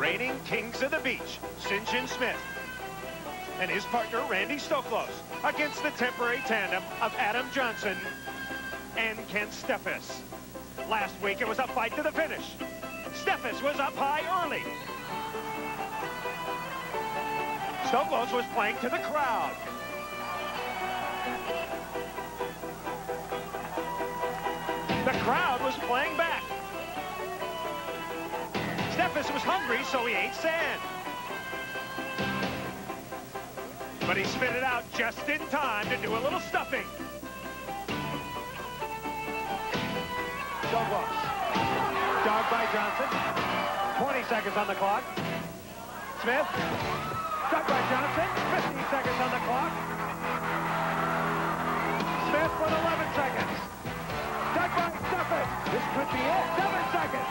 reigning kings of the beach, St. John Smith and his partner, Randy Stoklos, against the temporary tandem of Adam Johnson and Ken Steffes. Last week, it was a fight to the finish. Steffes was up high early. Stoklos was playing to the crowd. The crowd was playing back. Steffes was hungry, so he ate sand. But he spit it out just in time to do a little stuffing. Stoklos. Dogged by Johnson. 20 seconds on the clock. Smith. Dogged by Johnson. 15 seconds on the clock. Smith with 11 seconds. Dogged by Steffes. This could be it. 7 seconds.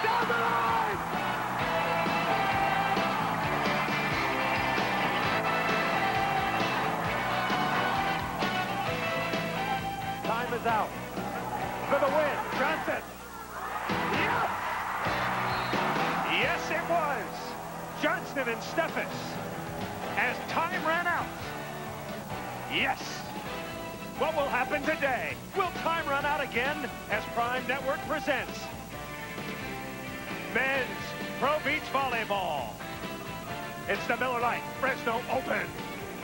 Down the line! Time is out. For the win, Johnson. Yes! Yes, it was. Johnston and Steffes. As time ran out. Yes. What will happen today? Will time run out again as Prime Network presents Men's Pro Beach Volleyball? It's the Miller Lite Fresno Open.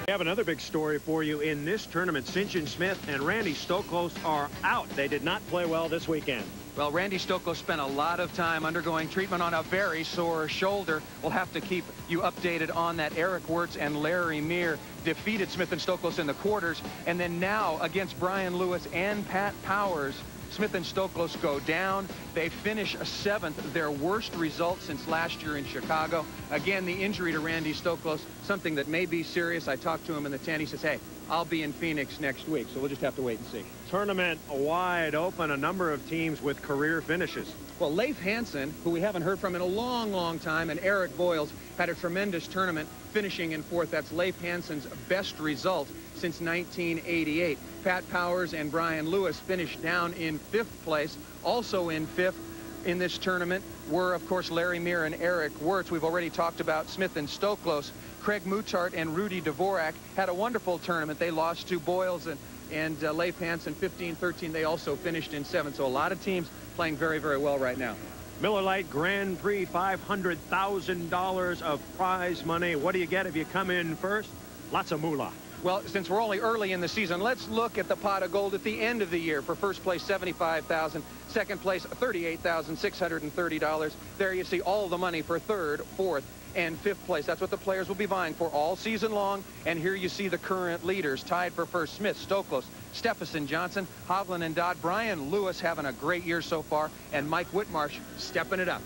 We have another big story for you in this tournament. St. John Smith and Randy Stoklos are out. They did not play well this weekend. Well, Randy Stoklos spent a lot of time undergoing treatment on a very sore shoulder. We'll have to keep you updated on that. Eric Wirtz and Larry Meir defeated Smith and Stoklos in the quarters. And then now against Brian Lewis and Pat Powers, Smith and Stoklos go down. They finish 7th, their worst result since last year in Chicago. Again, the injury to Randy Stoklos, something that may be serious. I talked to him in the tent. He says, hey, I'll be in Phoenix next week, so we'll just have to wait and see. Tournament wide open, a number of teams with career finishes. Well, Leif Hansen, who we haven't heard from in a long, long time, and Eric Boyles had a tremendous tournament, finishing in 4th. That's Leif Hansen's best result since 1988. Pat Powers and Brian Lewis finished down in 5th place. Also in 5th in this tournament were, of course, Larry Meir and Eric Wirtz. We've already talked about Smith and Stoklos. Craig Muchart and Rudy Dvorak had a wonderful tournament. They lost to Boyles and Leif Hansen 15-13. They also finished in 7th. So a lot of teams playing very, very well right now. Miller Lite Grand Prix, $500,000 of prize money. What do you get if you come in first? Lots of moolah. Well, since we're only early in the season, let's look at the pot of gold at the end of the year. For first place, $75,000. Second place, $38,630. There you see all the money for 3rd, 4th, and 5th place. That's what the players will be vying for all season long. And here you see the current leaders tied for first: Smith, Stoklos, Steffes, Johnson, Hovland, and Dodd. Brian Lewis having a great year so far, and Mike Whitmarsh stepping it up.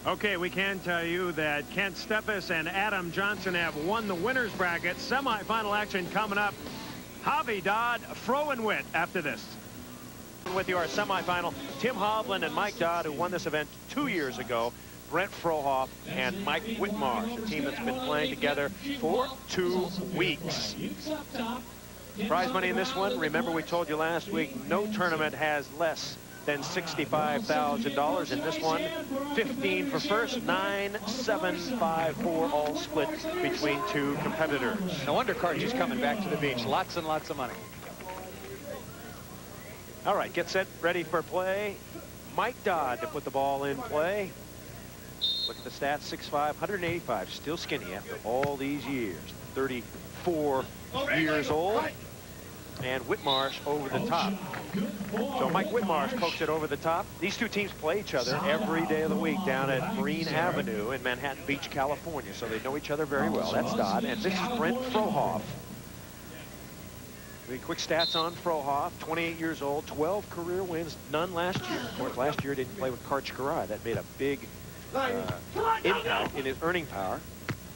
Okay, we can tell you that Kent Steffes and Adam Johnson have won the winner's bracket. Semifinal action coming up. Javi, Dodd, Fro and Witt after this. With you, our semifinal, Tim Hovland and Mike Dodd, who won this event 2 years ago. Brent Frohoff and Mike Whitmarsh, a team that's been playing together for 2 weeks. Prize money in this one, remember we told you last week, no tournament has less than $65,000 in this one. 15 for first, 9, 7, 5, 4, all split between 2 competitors. No wonder Cartier's coming back to the beach. Lots and lots of money. All right, get set, ready for play. Mike Dodd to put the ball in play. Look at the stats, 6'5", 185, still skinny after all these years. 34 years old. And Whitmarsh over the top. So Mike Whitmarsh pokes it over the top. These two teams play each other every day of the week down at Marine Avenue in Manhattan Beach, California. So they know each other very well. That's Dodd. And this is Brent Frohoff. Quick stats on Frohoff, 28 years old, 12 career wins, none last year. Of course, last year didn't play with Karch-Garai. That made a big impact in his earning power.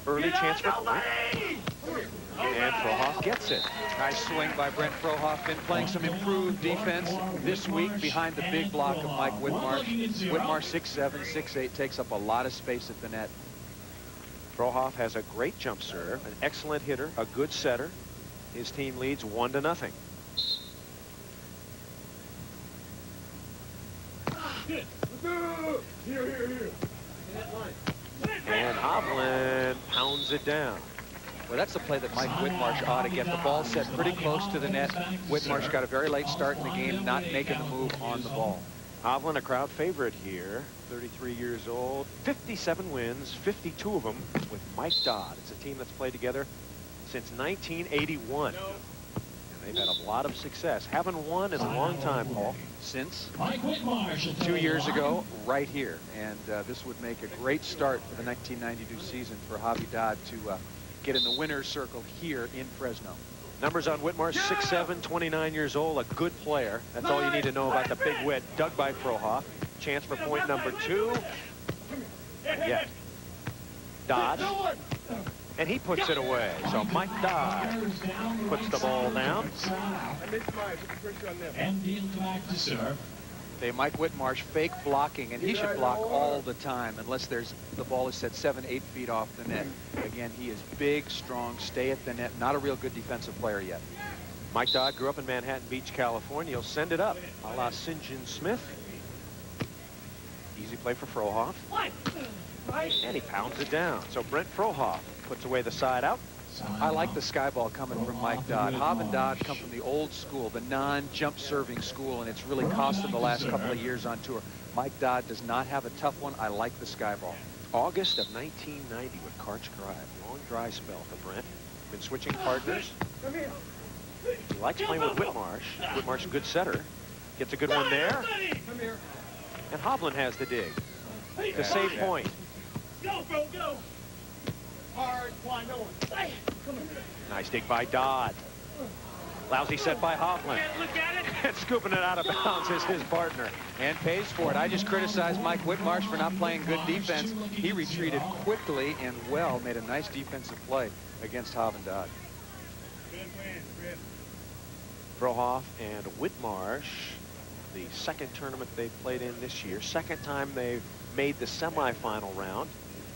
Early chance for point. And Frohoff gets it. Nice swing by Brent Frohoff. Been playing some improved defense this week behind the big block of Mike Whitmarsh. Whitmarsh 6'7", 6'8", takes up a lot of space at the net. Frohoff has a great jump serve, an excellent hitter, a good setter. His team leads 1-0. Here. That line. Hovland pounds it down. Well, that's the play that Mike Whitmarsh ought to get. The ball set pretty close to the net. Whitmarsh got a very late start in the game, not making the move on the ball. Hovland, a crowd favorite here, 33 years old, 57 wins, 52 of them with Mike Dodd. It's a team that's played together since 1981. And they've had a lot of success. Haven't won in a long time, Paul. Since 2 years ago, right here. And this would make a great start for the 1992 season for Javi Dodd to get in the winner's circle here in Fresno. Numbers on Whitmarsh, 6'7", 29 years old, a good player. That's all you need to know about the big wit. Dug by Frohoff. Chance for point number 2. And yet, Dodd. And he puts it away. So Mike Dodd puts the ball down. And deal back to serve. Mike Whitmarsh fake blocking, and he should block all the time unless the ball is set 7-8 feet off the net. Again, he is big, strong, stay at the net. Not a real good defensive player yet. Mike Dodd grew up in Manhattan Beach, California. He'll send it up, a la St. John Smith. Easy play for Frohoff. And he pounds it down. So Brent Frohoff puts away the side out. I like the sky ball coming from Mike Dodd. Hov and Dodd come from the old school, the non-jump serving school, and it's really cost him the last couple of years on tour. Mike Dodd does not have a tough one. I like the sky ball. August of 1990 with Karch Drive. Long dry spell for Brent. Been switching partners. He likes playing with Whitmarsh. Whitmarsh, a good setter. Gets a good one there. And Hovland has the dig. To save point. Go, bro, go. Hard, wide, no one. Nice dig by Dodd. Lousy set by Hovland. Look at it. And scooping it out of bounds is his partner. And pays for it. I just criticized Mike Whitmarsh for not playing good defense. He retreated quickly and well, made a nice defensive play against Hov and Dodd. Frohoff and Whitmarsh, the second tournament they've played in this year. Second time they've made the semifinal round.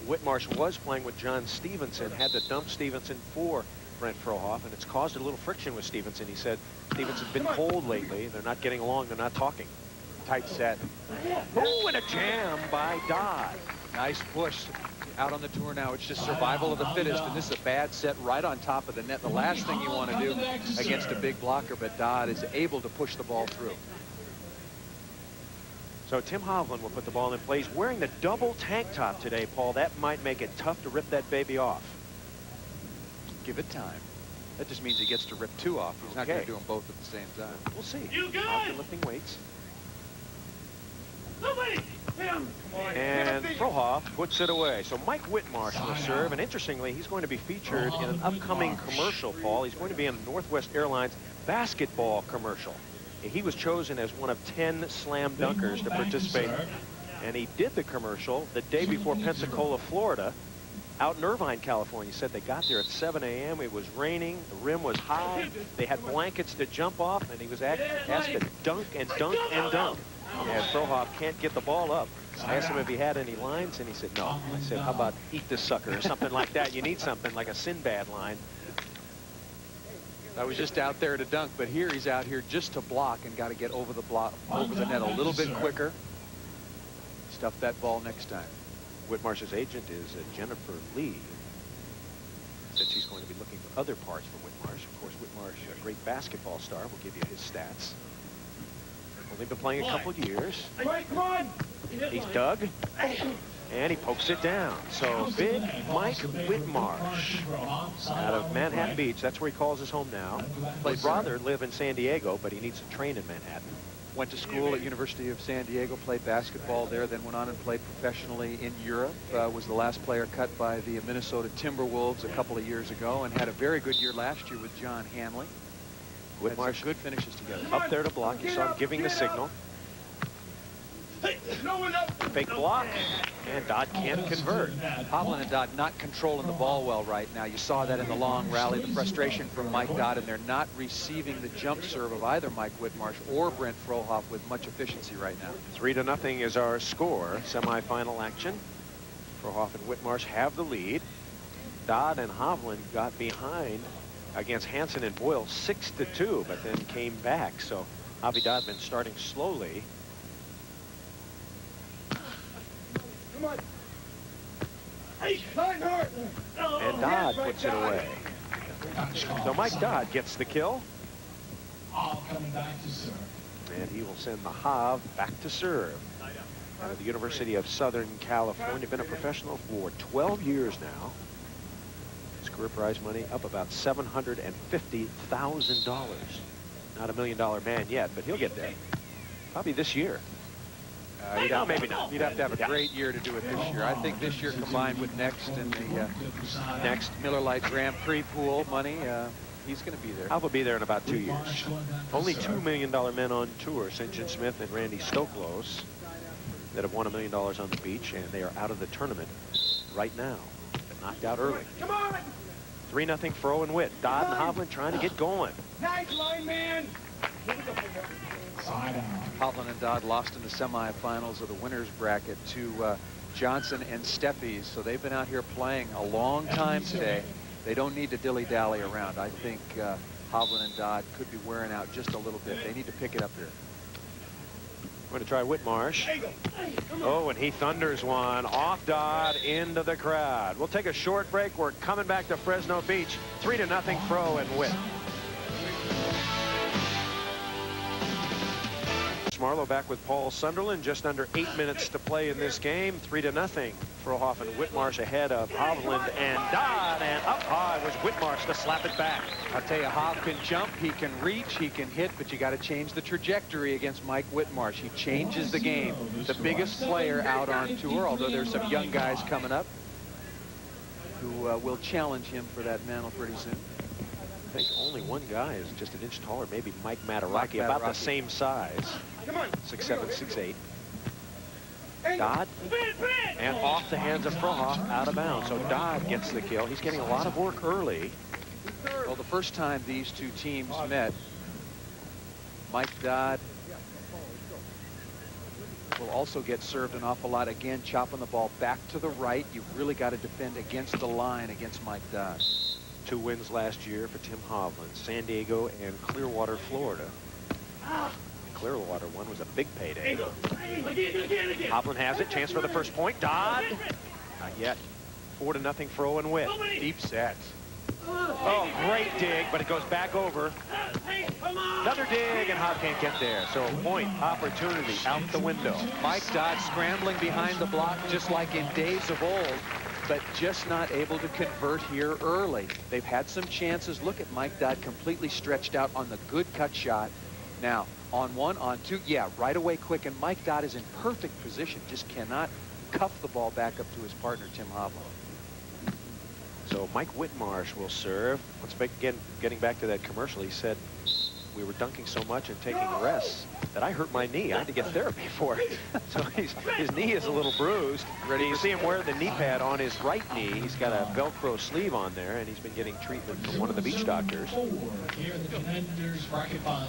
Whitmarsh was playing with John Stevenson, had to dump Stevenson for Brent Frohoff, and it's caused a little friction with Stevenson. He said Stevenson's been cold lately. They're not getting along. They're not talking. Tight set. Oh, and a jam by Dodd. Nice push. Out on the tour now, it's just survival of the fittest, and this is a bad set right on top of the net. The last thing you want to do against a big blocker, but Dodd is able to push the ball through. So Tim Hovland will put the ball in play. He's wearing the double tank top today, Paul. That might make it tough to rip that baby off. Give it time. That just means he gets to rip 2 off. He's not going to do them both at the same time. We'll see. You good? Hovland lifting weights. Nobody. Him. And Frohoff puts it away. So Mike Whitmarsh will serve. And interestingly, he's going to be featured in an upcoming commercial, Paul. He's going to be in a Northwest Airlines basketball commercial. He was chosen as one of 10 slam dunkers to participate. And he did the commercial the day before Pensacola, Florida, out in Irvine, California. He said they got there at 7 a.m. It was raining. The rim was high. They had blankets to jump off. And he was asked to dunk and dunk and dunk. And Frohoff can't get the ball up. I asked him if he had any lines, and he said no. I said, how about eat this sucker or something like that? You need something like a Sinbad line. I was just out there to dunk, but here he's out here just to block and got to get over the net a little bit quicker. Stuff that ball next time. Whitmarsh's agent is Jennifer Lee. Said she's going to be looking for other parts for Whitmarsh. Of course, Whitmarsh, a great basketball star, will give you his stats. Only been playing a couple of years. Come on. He's dug, and he pokes it down. So big Mike Whitmarsh out of Manhattan Beach. That's where he calls his home now. He'd rather live in San Diego, but he needs to train in Manhattan. Went to school at University of San Diego, played basketball there, then went on and played professionally in Europe. Was the last player cut by the Minnesota Timberwolves a couple of years ago, and had a very good year last year with John Hanley. Whitmarsh, good finishes together. Up there to block. You saw him giving the signal. Fake block, and Dodd can't convert. Hovland and Dodd not controlling the ball well right now. You saw that in the long rally, the frustration from Mike Dodd, and they're not receiving the jump serve of either Mike Whitmarsh or Brent Frohoff with much efficiency right now. 3-0 is our score. Semifinal action. Frohoff and Whitmarsh have the lead. Dodd and Hovland got behind against Hansen and Boyle 6-2, but then came back. So Javi Dodd been starting slowly. Come on. And Dodd puts it away. So Mike Dodd gets the kill. And he will send the Hov back to serve. Out of the University of Southern California. Been a professional for 12 years now. His career prize money up about $750,000. Not $1 million man yet, but he'll get there. Probably this year. Maybe not. You'd have to have a great year to do it this year. I think this year combined with next and the next Miller Lite Grand Prix pool money, he's going to be there. Alpha will be there in about 2 years. Only $2 million men on tour, St. John Smith and Randy Stoklos, that have won $1 million on the beach, and they are out of the tournament right now. But knocked out early. Come on! 3-0 Fro and Witt. Dodd and Hovland trying to get going. Nice line, man! Hovland and Dodd lost in the semifinals of the winners bracket to Johnson and Steffies, so they've been out here playing a long time today. They don't need to dilly-dally around. I think Hovland and Dodd could be wearing out just a little bit. They need to pick it up here. We're going to try Whitmarsh. Oh, and he thunders one off Dodd into the crowd. We'll take a short break. We're coming back to Fresno Beach. 3-0 Fro and Witt. Marlowe back with Paul Sunderland. Just under 8 minutes to play in this game. 3-0. Frohoff and Whitmarsh ahead of Hovland and Dodd. And up high was Whitmarsh to slap it back. I'll tell you, Hov can jump, he can reach, he can hit, but you got to change the trajectory against Mike Whitmarsh. He changes the game. The biggest player out on tour, although there's some young guys coming up who will challenge him for that mantle pretty soon. I think only one guy is just an inch taller, maybe Mike Mataraki, about the same size. 6'7", 6'8". Dodd, and off the hands of Frohoff, out of bounds. So Dodd gets the kill. He's getting a lot of work early. Well, the first time these two teams met, Mike Dodd will also get served an awful lot. Again, chopping the ball back to the right. You've really got to defend against the line against Mike Dodd. 2 wins last year for Tim Hovland, San Diego and Clearwater, Florida. Clearwater one was a big payday. Hovland has it, chance for the first point. Dodd, not yet. 4-0 Fro and Witt. Deep set. Oh, great dig, but it goes back over. Another dig, and Hov can't get there. So point opportunity out the window. Mike Dodd scrambling behind the block just like in days of old, but just not able to convert here early. They've had some chances. Look at Mike Dodd completely stretched out on the good cut shot. Now, on one, on two, yeah, right away quick, and Mike Dodd is in perfect position, just cannot cuff the ball back up to his partner, Tim Hovland. So Mike Whitmarsh will serve. Once again, getting back to that commercial, he said, we were dunking so much and taking rests that I hurt my knee. I had to get therapy for it. So his knee is a little bruised. You see him wear the knee pad on his right knee. He's got a Velcro sleeve on there, and he's been getting treatment from one of the beach doctors.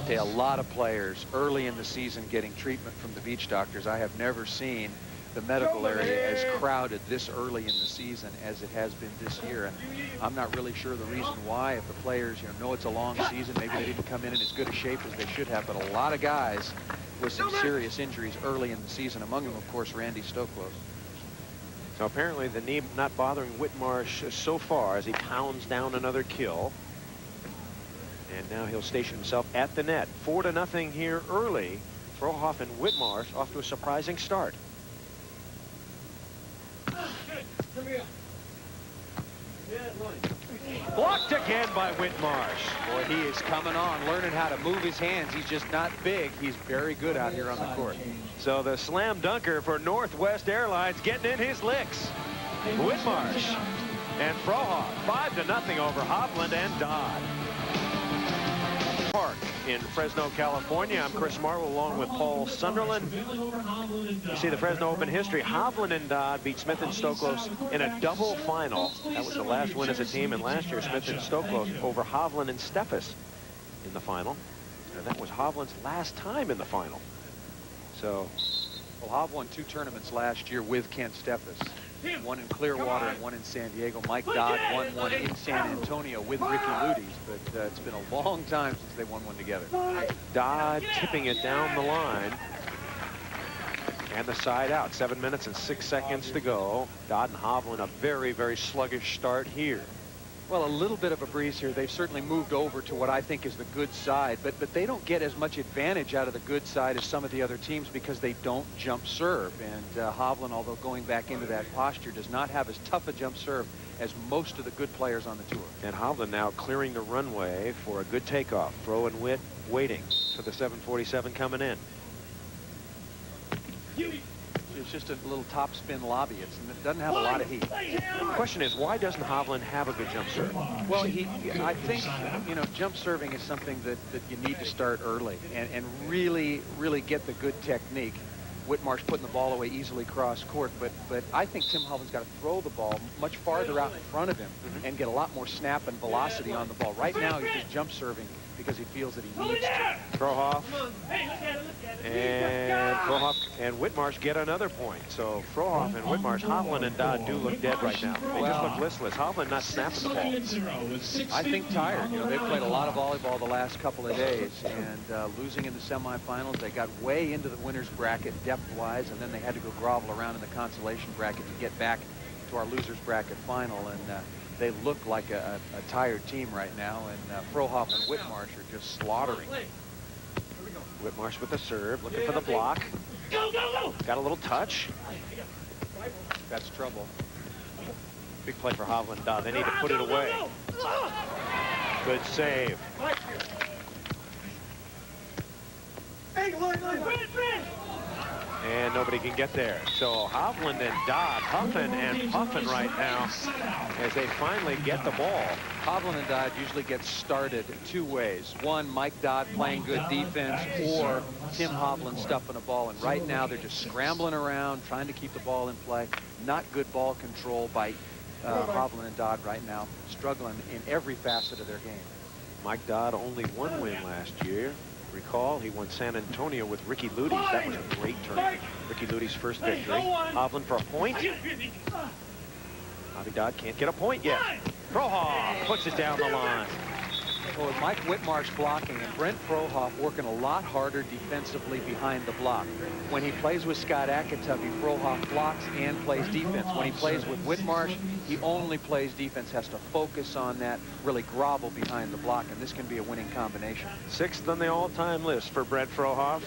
A lot of players early in the season getting treatment from the beach doctors. I have never seen the medical area as crowded this early in the season as it has been this year, and I'm not really sure the reason why. If the players know it's a long season, maybe they didn't come in as good a shape as they should have, but a lot of guys with some serious injuries early in the season, among them of course Randy Stoklos. So apparently the knee not bothering Whitmarsh so far as he pounds down another kill, and now he'll station himself at the net. 4-0 here early. Frohoff and Whitmarsh off to a surprising start. Blocked again by Whitmarsh. Boy, he is coming on, learning how to move his hands. He's just not big. He's very good out here on the court. So the slam dunker for Northwest Airlines getting in his licks. Whitmarsh and Frohoff 5-0 over Hovland and Dodd. Park in Fresno, California. I'm Chris Marlowe along with Paul Sunderland. You see the Fresno Open history. Hovland and Dodd beat Smith and Stoklos in a double final. That was the last win as a team, and last year Smith and Stoklos over Hovland and Steffes in the final. And that was Hovland's last time in the final. So, well, Hov won 2 tournaments last year with Kent Steffes. One in Clearwater and one in San Diego. Mike Dodd won one in San Antonio with Ricky Ludes, but it's been a long time since they won one together. Dodd tipping it down the line. And the side out. 7 minutes and 6 seconds to go. Dodd and Hovland, a very, very sluggish start here. Well, a little bit of a breeze here. They've certainly moved over to what I think is the good side, but they don't get as much advantage out of the good side as some of the other teams because they don't jump serve. And Hovland, although going back into that posture, does not have as tough a jump serve as most of the good players on the tour. And Hovland now clearing the runway for a good takeoff. Fro and Witt waiting for the 747 coming in. It's just a little top spin lobby. It doesn't have a lot of heat. The question is, why doesn't Hovland have a good jump serve? Well, I think, you know, jump serving is something that you need to start early and really get the good technique. Whitmarsh putting the ball away easily cross court, but I think Tim Hovland's got to throw the ball much farther out in front of him and get a lot more snap and velocity on the ball. Right now, he's just jump serving because he feels that he needs to. Frohoff and Whitmarsh get another point. So Frohoff and Whitmarsh, Hovland and Dodd do look dead right now. They just look listless. Hovland not snapping the ball. I think tired. You know, they've played a lot of volleyball the last couple of days, and losing in the semifinals, they got way into the winner's bracket depth-wise, and then they had to go grovel around in the consolation bracket to get back to our loser's bracket final, and they look like a tired team right now, and Frohoff and Whitmarsh are just slaughtering. Whitmarsh with the serve, looking for the block. Got a little touch. That's trouble. Big play for Hovland. Dodd. They need to put it away. Good save. And nobody can get there. So Hovland and Dodd huffing and puffing right now as they finally get the ball. Hovland and Dodd usually get started two ways. One, Mike Dodd playing good defense, or Tim Hovland stuffing a ball. And right now they're just scrambling around, trying to keep the ball in play. Not good ball control by Hovland and Dodd right now, struggling in every facet of their game. Mike Dodd only one win last year. Recall, he won San Antonio with Ricky Luty's. That was a great tournament. Ricky Luty's first victory. Hovland for a point. Bobby Dodd can't get a point yet. Frohoff puts it down the line. Well, with Mike Whitmarsh blocking and Brent Frohoff working a lot harder defensively behind the block. When he plays with Scott Akatubby, Frohoff blocks and plays defense. When he plays with Whitmarsh, he only plays defense, has to focus on that, really grovel behind the block, and this can be a winning combination. 6th on the all-time list for Brent Frohoff.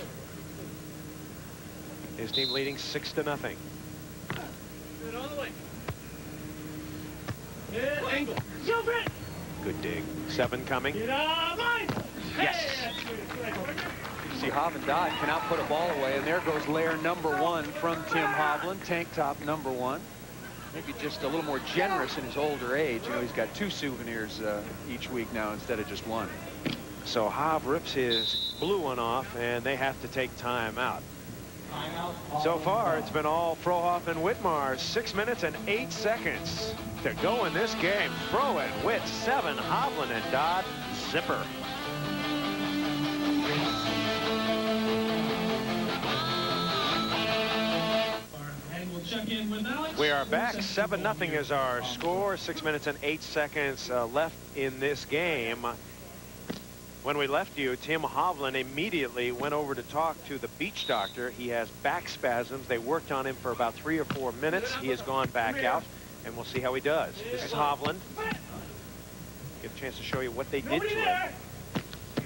His team leading 6-0. Angle. Good dig. 7 coming. Yes. You see Hovland Dodd cannot put a ball away, and there goes layer #1 from Tim Hovland, tank top #1. Maybe just a little more generous in his older age. You know, he's got 2 souvenirs each week now instead of just 1. So Hov rips his blue one off, and they have to take time out. So far, it's been all Frohoff and Whitmarsh. 6 minutes and 8 seconds to go in this game. Fro and Witt 7, Hovland and Dodd 0. We are back. 7-0 is our score. 6 minutes and 8 seconds left in this game. When we left you, Tim Hovland immediately went over to talk to the beach doctor. He has back spasms. They worked on him for about 3 or 4 minutes. He has gone back out, and we'll see how he does. This is Hovland. Get a chance to show you what they did to him.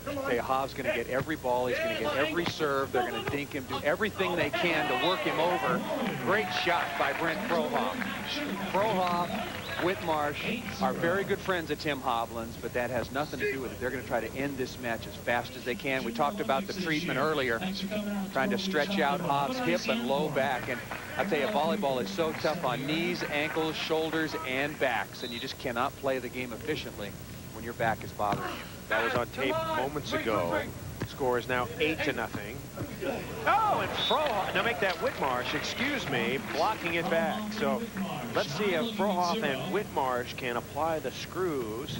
Okay, Hov's going to get every ball. He's going to get every serve. They're going to dink him, do everything they can to work him over. Great shot by Brent Frohoff. Frohoff, Whitmarsh are very good friends of Tim Hovland's, but that has nothing to do with it. They're going to try to end this match as fast as they can. We talked about the treatment earlier, trying to stretch out Hov's hip and low back. And I tell you, volleyball is so tough on knees, ankles, shoulders, and backs, and you just cannot play the game efficiently when your back is bothering you. That was on tape moments ago. Score is now 8-0. Oh, and Frohoff, now make that Whitmarsh, excuse me, blocking it back. So let's see if Frohoff and Whitmarsh can apply the screws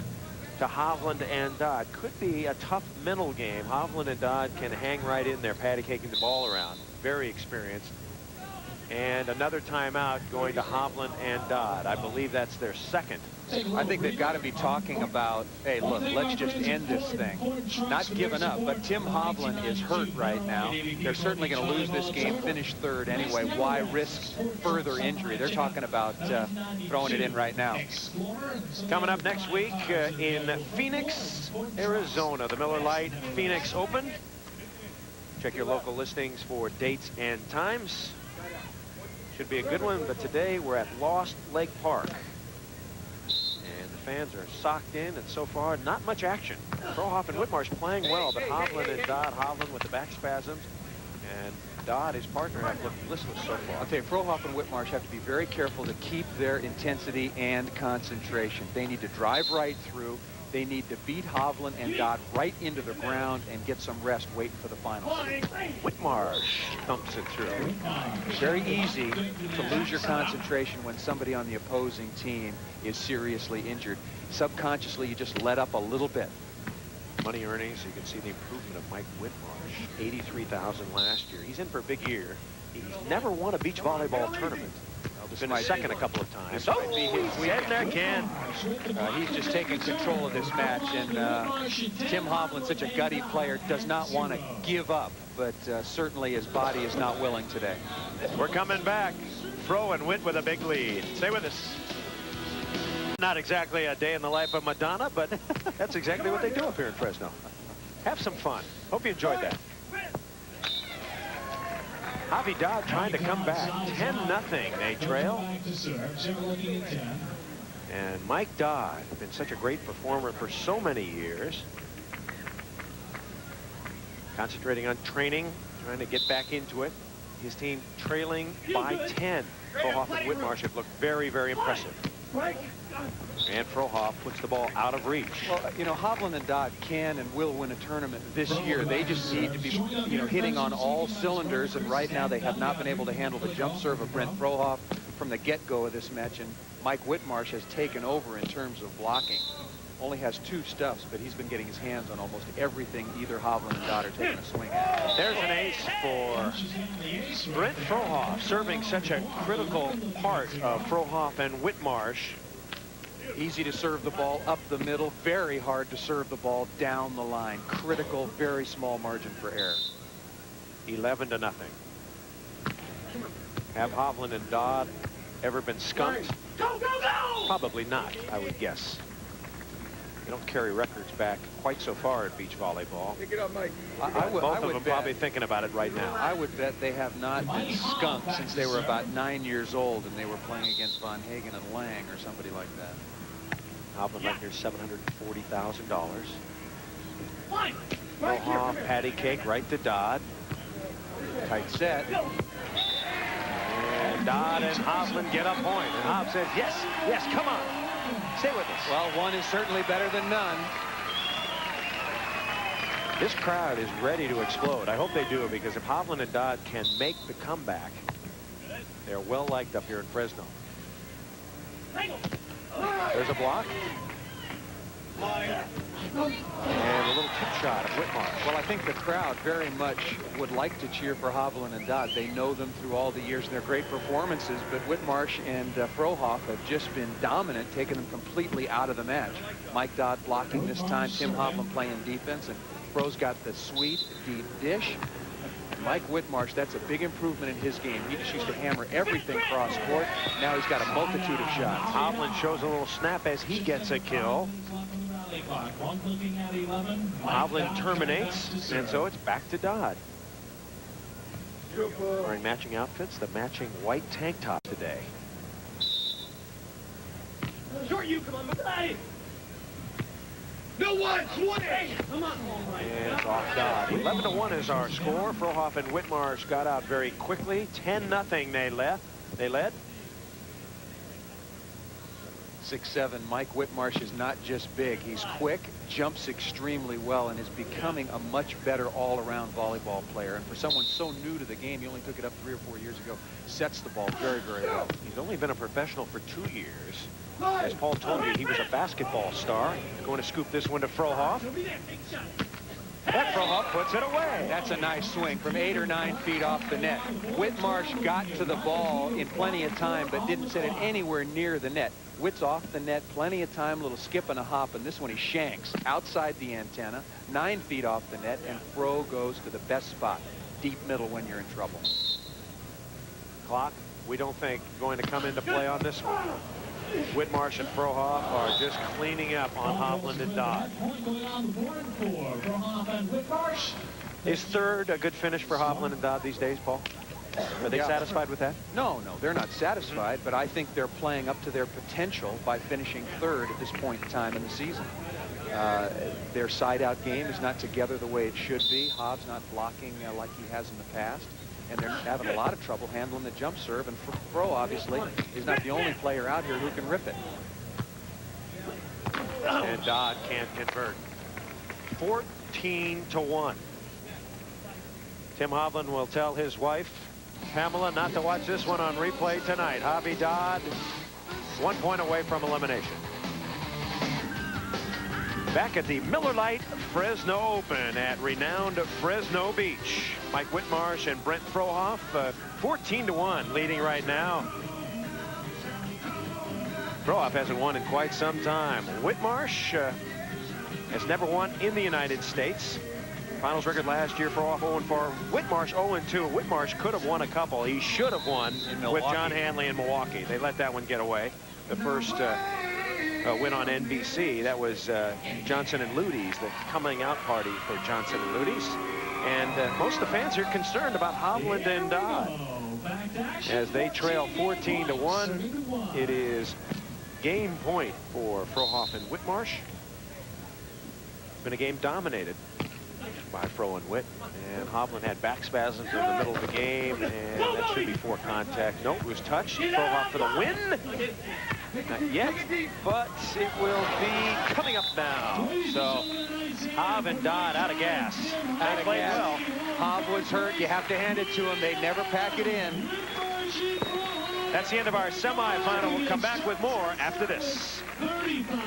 to Hovland and Dodd. Could be a tough mental game. Hovland and Dodd can hang right in there, patty caking the ball around. Very experienced. And another timeout going to Hovland and Dodd. I believe that's their second. I think they've got to be talking about, hey, look, let's just end this thing. Not giving up, but Tim Hovland is hurt right now. They're certainly going to lose this game, finish third anyway. Why risk further injury? They're talking about throwing it in right now. Coming up next week in Phoenix, Arizona, the Miller Lite Phoenix Open. Check your local listings for dates and times. Should be a good one, but today we're at Lost Lake Park. And the fans are socked in, and so far, not much action. Frohoff and Whitmarsh playing well, but Hovland and Dodd, Hovland with the back spasms, and Dodd, his partner, have looked listless so far. I'll tell you, Frohoff and Whitmarsh have to be very careful to keep their intensity and concentration. They need to drive right through. They need to beat Hovland and Dodd right into the ground and get some rest waiting for the finals. Whitmarsh thumps it through. Very easy to lose your concentration when somebody on the opposing team is seriously injured. Subconsciously, you just let up a little bit. Money earnings, you can see the improvement of Mike Whitmarsh. $83,000 last year. He's in for a big year. He's never won a beach volleyball tournament. He's been second a couple of times. Oh, he's in there again. He's just taking control of this match, and Tim Hovland, such a gutty player, does not want to give up, but certainly his body is not willing today. We're coming back. Fro and Witt with a big lead. Stay with us. Not exactly a day in the life of Madonna, but that's exactly what they do up here in Fresno. Have some fun. Hope you enjoyed that. Javi Dodd trying to come back. 10-0 they trail. And Mike Dodd, been such a great performer for so many years. Concentrating on training, trying to get back into it. His team trailing by 10. Frohoff and Whitmarsh have looked very, very impressive. And Frohoff puts the ball out of reach. Well, you know, Hovland and Dodd can and will win a tournament this year. They just need to be, you know, hitting on all cylinders, and right now they have not been able to handle the jump serve of Brent Frohoff from the get-go of this match, and Mike Whitmarsh has taken over in terms of blocking. Only has 2 stuffs, but he's been getting his hands on almost everything either Hovland and Dodd are taking a swing at. There's an ace for Brent Frohoff, serving such a critical part of Frohoff and Whitmarsh. Easy to serve the ball up the middle, very hard to serve the ball down the line. Critical, very small margin for error. 11-0. Have Hovland and Dodd ever been skunked? Go, go, go! Probably not, I would guess. They don't carry records back quite so far at beach volleyball. Pick it up, Mike. Both of them probably thinking about it right now. I would bet they have not been skunked since they were about 9 years old and they were playing against Von Hagen and Lang or somebody like that. Hovland right near $740,000. Right Frohoff, patty cake right to Dodd. Tight set. And Dodd and Hovland get a point. And Hobb says, yes, yes, come on. Stay with us. Well, one is certainly better than none. This crowd is ready to explode. I hope they do, because if Hovland and Dodd can make the comeback, they're well liked up here in Fresno. There's a block. And a little tip shot of Whitmarsh. Well, I think the crowd very much would like to cheer for Hovland and Dodd. They know them through all the years and their great performances, but Whitmarsh and Frohoff have just been dominant, taking them completely out of the match. Mike Dodd blocking this time, Tim Hovland playing defense, and Fro's got the sweet, deep dish. And Mike Whitmarsh, that's a big improvement in his game. He just used to hammer everything cross court. Now he's got a multitude of shots. Hovland shows a little snap as he gets a kill. Hovland terminates, and so it's back to Dodd. Wearing matching outfits, the matching white tank top today. Short you, come on, McKay! No one, 20! Come on. And it's off Dodd. 11-1 is our score. Frohoff and Whitmarsh got out very quickly. 10-0 they led. 6'7", Mike Whitmarsh is not just big. He's quick, jumps extremely well, and is becoming a much better all-around volleyball player. And for someone so new to the game, he only took it up 3 or 4 years ago, sets the ball very, very well. He's only been a professional for 2 years. As Paul told you, he was a basketball star. Going to scoop this one to Frohoff. But Frohoff puts it away. That's a nice swing from 8 or 9 feet off the net. Whitmarsh got to the ball in plenty of time, but didn't set it anywhere near the net. Whit's off the net, plenty of time, little skip and a hop, and this one he shanks outside the antenna, 9 feet off the net, and Fro goes to the best spot, deep middle when you're in trouble. Clock, we don't think, going to come into play on this one. Whitmarsh and Frohoff are just cleaning up on Hovland and Dodd. Is third a good finish for Hovland and Dodd these days, Paul? Are they satisfied with that? No, they're not satisfied, but I think they're playing up to their potential by finishing third at this point in time in the season. Their side-out game is not together the way it should be. Hov's not blocking like he has in the past, and they're having a lot of trouble handling the jump serve, and Fro obviously is not the only player out here who can rip it. And Dodd can't convert. 14-1. Tim Hovland will tell his wife, Pamela, not to watch this one on replay tonight. Javi Dodd, 1 point away from elimination. Back at the Miller Lite Fresno Open at renowned Fresno Beach. Mike Whitmarsh and Brent Frohoff, 14-1 leading right now. Frohoff hasn't won in quite some time. Whitmarsh has never won in the United States. Finals record last year, Frohoff 0-4. Whitmarsh 0-2. Whitmarsh could have won a couple. He should have won with John Hanley in Milwaukee. They let that one get away. The first win on NBC. That was Johnson and Ludy's, the coming out party for Johnson and Ludy's. And most of the fans are concerned about Hovland and Dodd. As they trail 14-1, it is game point for Frohoff and Whitmarsh. Been a game dominated by Fro and Whit, and Hovland had back spasms in the middle of the game, and that should be for contact. Nope, it was touched. Frohoff for the win. Not yet, but it will be coming up now. So Hov and Dodd out of gas. They played well. Hov was hurt. You have to hand it to him. They never pack it in. That's the end of our semifinal. We'll come back with more after this. 35.